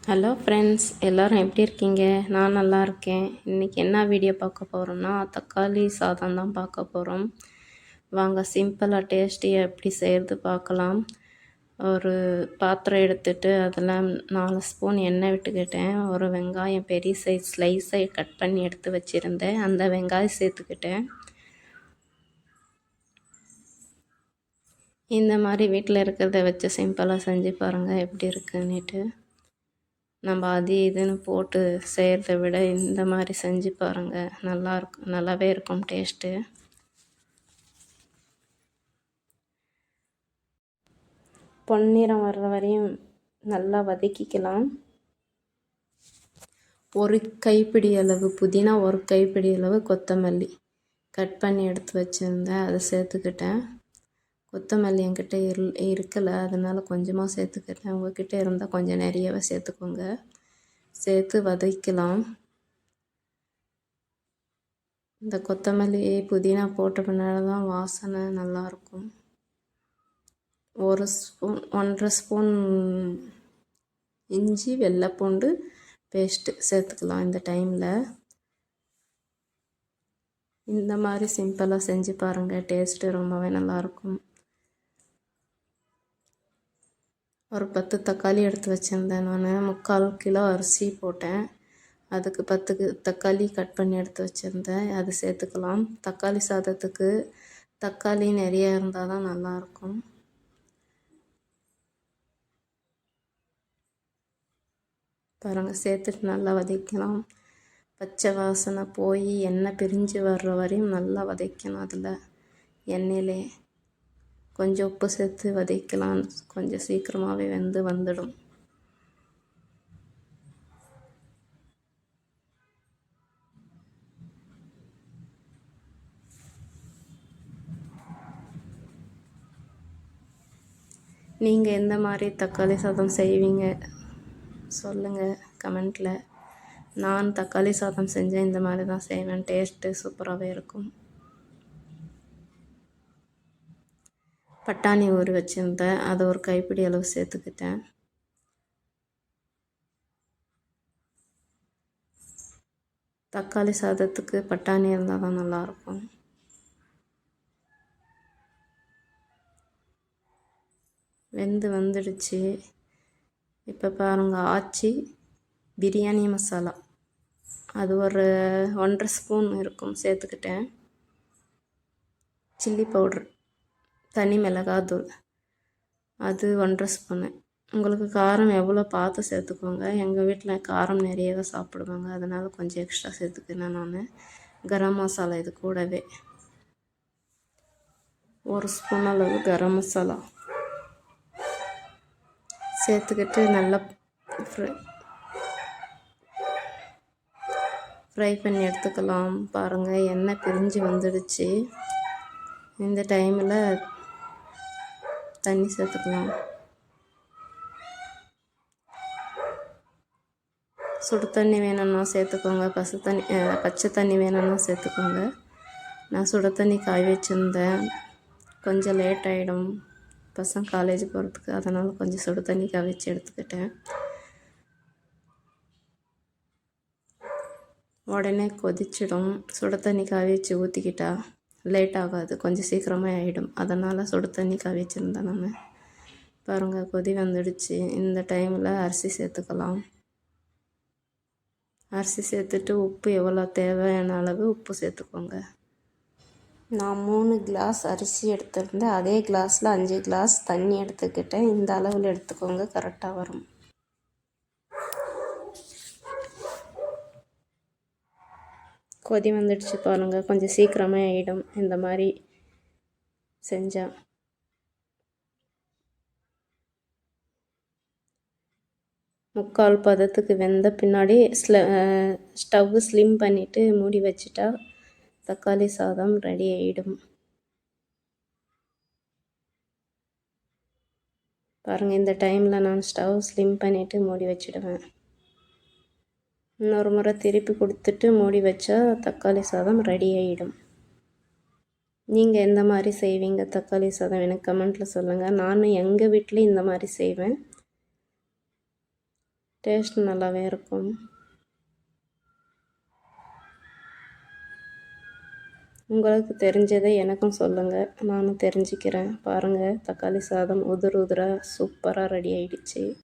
Hello friends, எல்லோரும் எப்படி இருக்கீங்க? நான் நல்லா இருக்கேன். இன்றைக்கி என்ன வீடியோ பார்க்க போகிறோன்னா, தக்காளி சாதம் தான் பார்க்க போகிறோம். வாங்க சிம்பிளாக டேஸ்டியாக எப்படி செய்கிறது பார்க்கலாம். ஒரு பாத்திரம் எடுத்துகிட்டு அதில் 4 ஸ்பூன் எண்ணெய் விட்டுக்கிட்டேன். ஒரு வெங்காயம் பெரிய சைஸ் ஸ்லைஸை கட் பண்ணி எடுத்து வச்சுருந்தேன். அந்த வெங்காயம் சேர்த்துக்கிட்டேன். இந்த மாதிரி வீட்டில் இருக்கிறத வச்சு சிம்பிளாக செஞ்சு பாருங்கள் எப்படி இருக்குன்னுட்டு. நம்ம அது இதுன்னு போட்டு செய்கிறத விட இந்த மாதிரி செஞ்சு பாருங்கள், நல்லாவே இருக்கும் டேஸ்ட்டு. பொன்னிறம் வர்ற வரையும் நல்லா வதக்கிக்கலாம். ஒரு கைப்பிடி அளவு புதினா, ஒரு கைப்பிடி அளவு கொத்தமல்லி கட் பண்ணி எடுத்து வச்சுருந்தேன், அதை சேர்த்துக்கிட்டேன். கொத்தமல்லி என்கிட்ட இருக்கலை, அதனால் கொஞ்சமாக சேர்த்துக்கிட்டேன். உங்கள்கிட்ட இருந்தால் கொஞ்சம் நிறையவே சேர்த்துக்கோங்க. சேர்த்து வதக்கலாம். இந்த கொத்தமல்லி புதினா போட்ட பின்னாடி தான் வாசனை நல்லாயிருக்கும். 1.5 ஸ்பூன் இஞ்சி வெள்ளைப்பூண்டு பேஸ்ட்டு சேர்த்துக்கலாம். இந்த டைமில் இந்த மாதிரி சிம்பிளாக செஞ்சு பாருங்கள், டேஸ்ட்டு ரொம்பவே நல்லாயிருக்கும். ஒரு 10 தக்காளி எடுத்து வச்சுருந்தேன். நான் 3/4 கிலோ அரிசி போட்டேன். அதுக்கு 10 தக்காளி கட் பண்ணி எடுத்து வச்சுருந்தேன், அது சேர்த்துக்கலாம். தக்காளி சாதத்துக்கு தக்காளி நிறையா இருந்தால் தான் நல்லாயிருக்கும். பாருங்கள், சேர்த்துட்டு நல்லா வதக்கலாம். பச்சை வாசனை போய் எண்ணெய் பிரிஞ்சு வர்ற வரையும் நல்லா வதக்கணும். அதில் எண்ணெயிலே கொஞ்சம் உப்பு சேர்த்து வதக்கலாம். கொஞ்சம் சீக்கிரமாகவே வந்துடும். நீங்கள் எந்த மாதிரி தக்காளி சாதம் செய்வீங்க சொல்லுங்கள் கமெண்ட்டில். நான் தக்காளி சாதம் செஞ்சேன், இந்த மாதிரி தான் செய்வேன். டேஸ்ட்டு சூப்பராகவே இருக்கும். பட்டாணி ஊறி வச்சுருந்தேன், அதை ஒரு கைப்பிடி அளவு சேர்த்துக்கிட்டேன். தக்காளி சாதத்துக்கு பட்டாணி இருந்தால் தான் நல்லாயிருக்கும். வந்துடுச்சு. இப்போ பாருங்கள், ஆச்சி பிரியாணி மசாலா அது ஒரு 1.5 ஸ்பூன் இருக்கும் சேர்த்துக்கிட்டேன். சில்லி பவுட்ரு, தனி மிளகாத்தூள் அது 1.5 ஸ்பூனு. உங்களுக்கு காரம் எவ்வளோ பார்த்து சேர்த்துக்கோங்க. எங்கள் வீட்டில் காரம் நிறையவே சாப்பிடுவாங்க, அதனால் கொஞ்சம் எக்ஸ்ட்ரா சேர்த்துக்கினேன் நான். கரம் மசாலா இது கூடவே 1 ஸ்பூன் அளவு கரம் மசாலா சேர்த்துக்கிட்டு நல்லா ஃப்ரை பண்ணி எடுத்துக்கலாம். பாருங்கள், எண்ணெய் பிரிஞ்சு வந்துடுச்சு. இந்த டைமில் தண்ணி சேர்த்துக்கலாம். சுடு தண்ணி வேணும்னா சேர்த்துக்கோங்க, பச்சை தண்ணி வேணும்னா சேர்த்துக்கோங்க. நான் சுடு தண்ணி காய வச்சுருந்தேன், கொஞ்சம் லேட் ஆகிடும் பசங்க காலேஜ் போகிறதுக்கு, அதனால் கொஞ்சம் சுடு தண்ணி காய வச்சு எடுத்துக்கிட்டேன். உடனே கொதிச்சிடும். சுடு தண்ணி காய வச்சு ஊற்றிக்கிட்டா லேட் ஆகாது, கொஞ்சம் சீக்கிரமாக ஆகிடும். அதனால் சுடு தண்ணி காய வச்சுருந்தேன் நான். பாருங்கள், கொதி வந்துடுச்சு. இந்த டைமில் அரிசி சேர்த்துக்கலாம். அரிசி சேர்த்துட்டு உப்பு எவ்வளோ தேவையான அளவு உப்பு சேர்த்துக்கோங்க. நான் 3 கிளாஸ் அரிசி எடுத்துருந்தேன், அதே கிளாஸில் 5 கிளாஸ் தண்ணி எடுத்துக்கிட்டேன். இந்த அளவில் எடுத்துக்கோங்க, கரெக்டாக வரும். கொதி வந்துடுச்சு பாருங்கள், கொஞ்சம் சீக்கிரமாக ஆகிடும் இந்த மாதிரி செஞ்சால். முக்கால் பதத்துக்கு வெந்த பின்னாடி ஸ்டவ் ஸ்லிம் பண்ணிவிட்டு மூடி வச்சுட்டா தக்காளி சாதம் ரெடி ஆகிடும். பாருங்கள், இந்த டைமில் நான் ஸ்டவ் ஸ்லிம் பண்ணிவிட்டு மூடி வச்சிடுவேன். இன்னொரு முறை திருப்பி கொடுத்துட்டு மூடி வச்சா தக்காளி சாதம் ரெடி ஆகிடும். நீங்கள் எந்த மாதிரி செய்வீங்க தக்காளி சாதம் எனக்கு கமெண்ட்டில் சொல்லுங்கள். நான் எங்கள் வீட்டில் இந்த மாதிரி செய்வேன். டேஸ்ட் நல்லாவே இருக்கும். உங்களுக்கு தெரிஞ்சதை எனக்கும் சொல்லுங்கள், நானும் தெரிஞ்சுக்கிறேன். பாருங்கள், தக்காளி சாதம் உதிர உதிராக சூப்பராக ரெடி ஆயிடுச்சு.